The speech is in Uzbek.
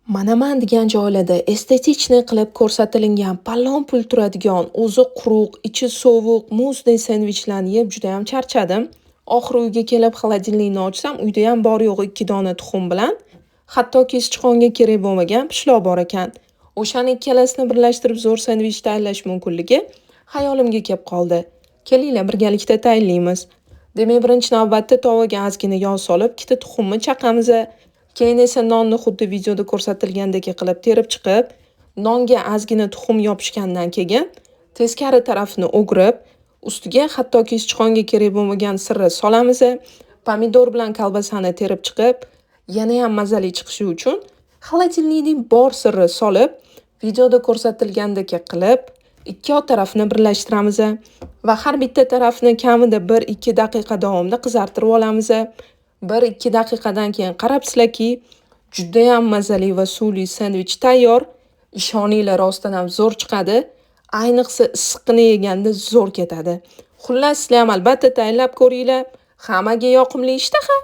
Manaman degan joylarda estetichniy qilib ko'rsatilgan palon pul turadigan, o'zi quruq, ichi sovuq, muzdek sendvichlarni yeb juda ham charchadim. Oxiri uyga kelib xolodilnikni ochsam, uyda ham bor yo'g'i 2 dona tuxum bilan, hattoki sichqonga kerak bo'lmagan pishloq bor ekan. O'shani ikkalasini birlashtirib zo'r sendvich tayyorlash mumkinligi hayolimga kelib qoldi. Kelinglar birgalikda tayyorlaymiz. Demak, birinchi navbatda tovaga ozgina yog' solib, ikkita tuxumni chaqamiz. Keyin esa nonni xuddi videoda ko'rsatilgandek qilib terib chiqib, nonga ozgina tuxum yopishgandan keyin teskari tarafini o'girib, ustiga hattoki sichqonga kerak bo'lmagan sirni solamiz. Pomidor bilan kolbasani terib chiqib, yana ham mazali chiqishi uchun xolodilnikning bor sirni solib, videoda ko'rsatilgandek qilib, ikki tarafni birlashtiramiz va har bitta tarafni kamida 1-2 daqiqa davomida qizartirib olamiz. 1-2 daqiqadan keyin qarabsizlarki, juda ham mazali va suvli sendvich tayyor. Ishoninglar, rostdan ham zo'r chiqadi. Ayniqsa issiqni yeganda zo'r ketadi. Xullas, sizlar ham albatta tayyorlab ko'ringlar. Hammaga yoqimli ishtaha.